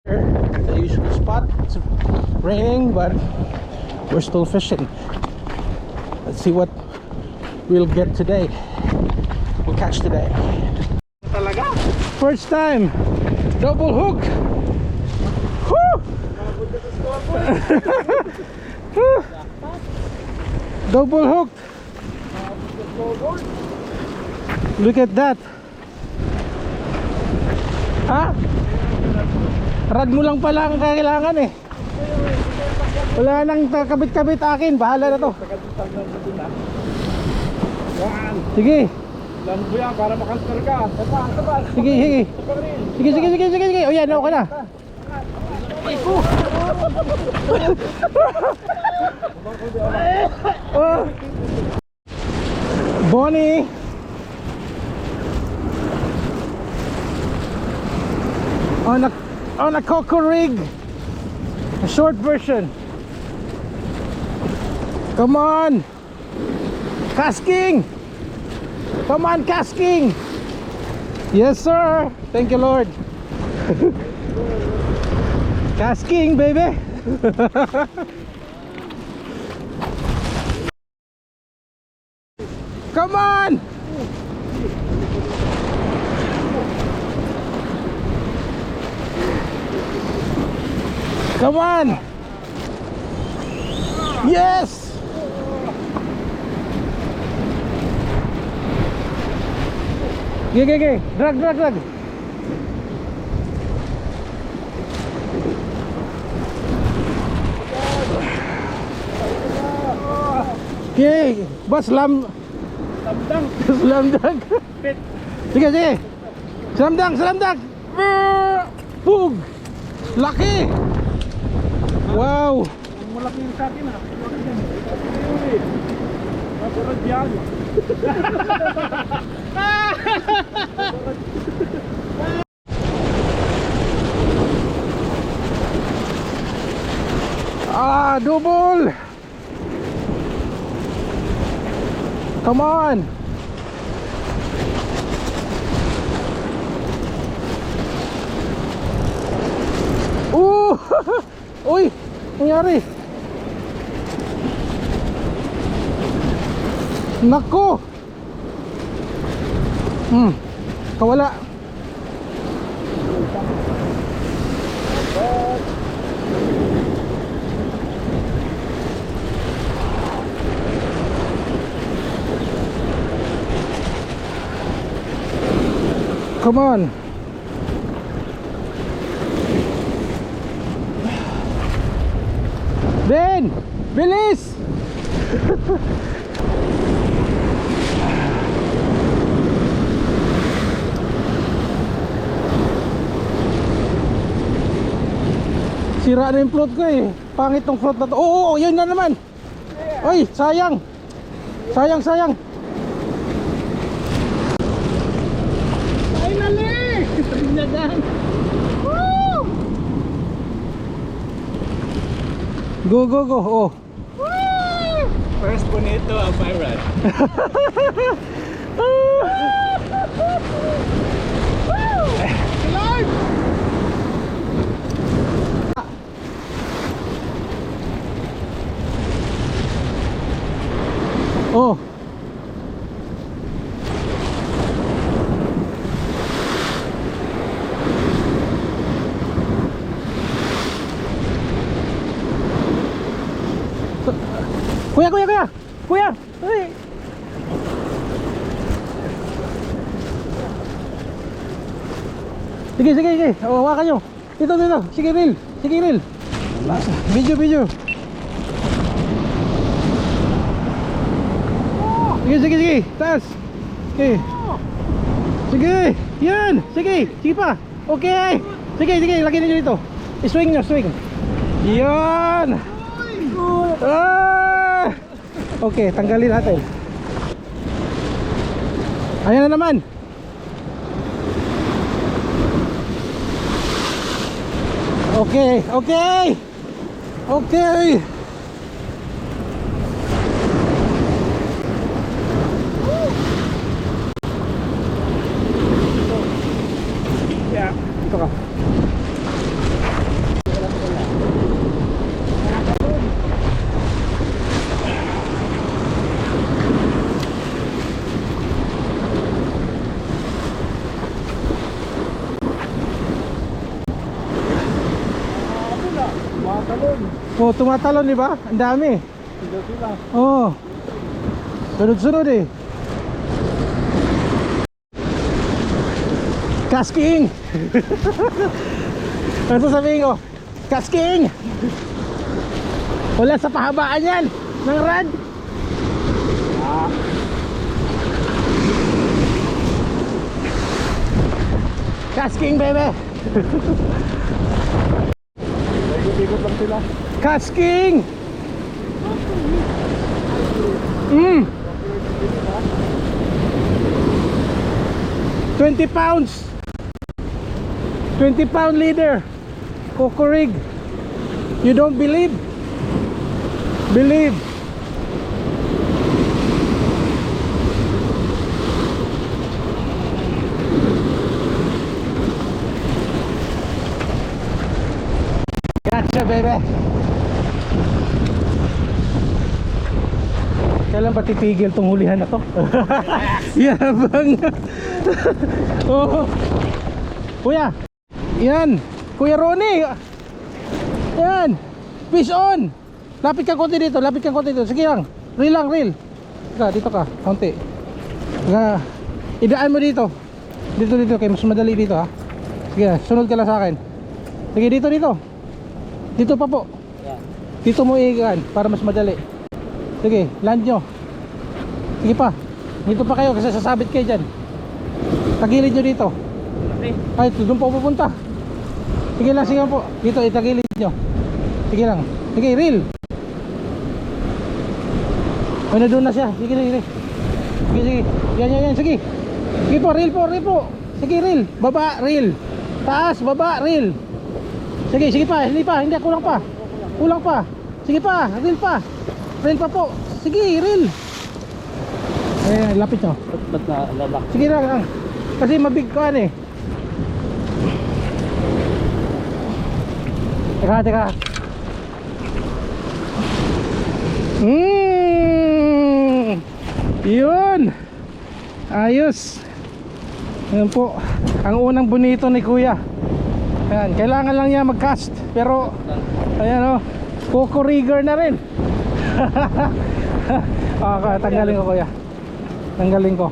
The usual spot. It's raining, but we're still fishing. Let's see what we'll get today. We'll catch today. Talaga? First time, double hook. Woo! Double hook. Look at that. Ha? Rad mo lang pala ang kailangan eh. Wala nang kabit-kabit akin. Bahala na to. Sige. Lang mo yan para makalsar ka. Tapas. Sige, sige. Sige. O yan, okay na. Oh. Bonnie. On a coco rig, a short version. Come on, casking. Come on, casking. Yes, sir. Thank you, Lord. Casking, baby. Come on. Come on. Yes. Okay. Drag. Okay, bas slam dunk. Sige. Slam dunk. Pug. Laki. Wow. Malaki yung sa akin ha. Nasurad yan. Double. Come on. Uy, nangyari. Nako. Kawala. Come on. Ben, bilis. Sira na yung float ko eh. Pangit tong float na to. Oo, yun na naman. Oy, sayang. Sayang. Finally! Nagan. Woo! Go. Oh. Woo! First bonito ang pirate. Lord! Oh. Kuya. Ay. Sige. Oh, hawakan nyo. Dito. Sige, reel. Video. Sige. Taas. Okay. Sige. Yan. Sige pa. Okay. Sige. Lagyan nyo dito. Swing nyo. Yan. Okay, tanggalin natin. Ayan na naman. Okay. Yeah. Ito ka. Talon. Oh, tumatalon, di ba? Ang dami. Sila sila. Oh. Sunod-sunod eh. Kasking! Ano sasabihin ko? Kasking! Wala sa pahabaan yan ng rad. Kasking, baby! Ikot-ikot lang sila. Kasking! 20 pounds. 20-pound leader. Kokorig. You don't believe? Believe. Gotcha, baby. Kailan ba titigil tong hulihan na to? Yabang. Oh. Kuya. Yan. Kuya Ronnie. Yan. Fish on. Lapit ka konti dito. Lapit ka konti dito. Sige lang. Reel lang, reel. Dito ka. Konti. Idaan mo dito. Dito. Kaya mas madali dito ha. Sige, sunod ka lang sa akin. Sige, dito. Dito pa po. Dito mo iigaan para mas madali. Sige, land nyo. Sige pa. Dito pa kayo kasi sasabit kayo dyan. Tagilid nyo dito. Ay, doon po pupunta. Sige lang, sige po. Dito, itagilid nyo. Sige lang. Sige, reel. Ay, doon na siya. Sige. Sige. Yan. Sige. Sige po, reel po. Sige, reel. Baba, reel. Taas, baba, reel. Sige pa. Hindi, kulang pa. Sige pa, reel pa. Reel pa po. Sige, reel. Lapit nyo. Ba't na lalak? Sige lang. Kasi mabig ka eh. Teka. Yun. Ayos. Yan po. Ang unang bonito ni Kuya. Ayan, kailangan lang niya mag-cast. Pero ayan o, Coco rigger na rin. Tanggalin ko, Kuya. Tanggalin ko.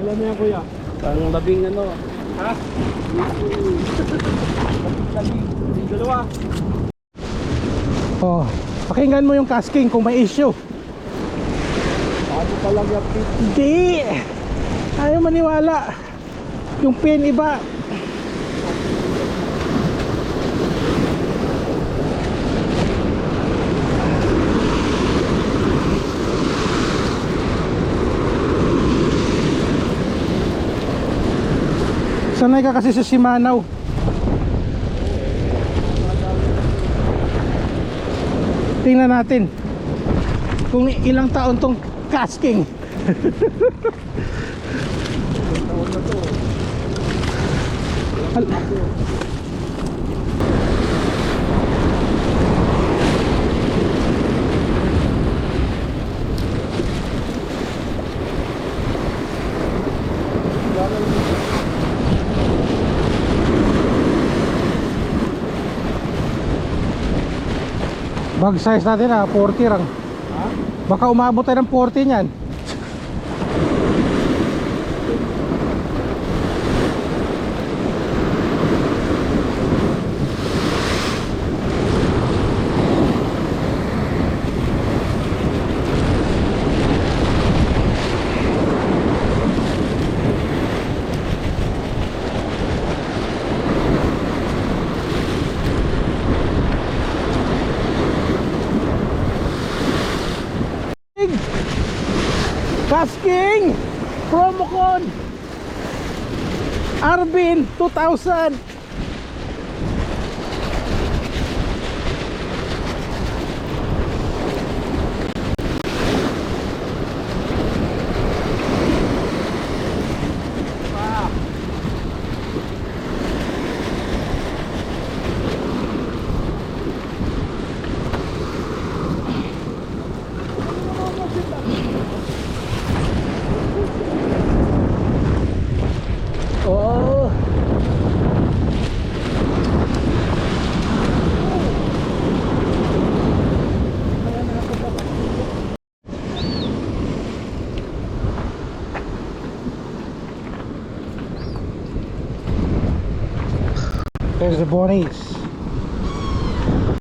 Alam mo yan, kuya. Ang labing ano. Ha? Labing. Dalawa. Oh, pakinggan mo yung casking kung may issue. Ano talaga pit? Hindi. Ayaw maniwala. Yung pin iba. Sanay ka kasi sa Shimano. Tingnan natin kung ilang taon tong casking. Bag size natin 40 lang. Baka umabot tayo ng 40 niyan. Casking promo code Arbin 2000. Oh. There's the Bonis.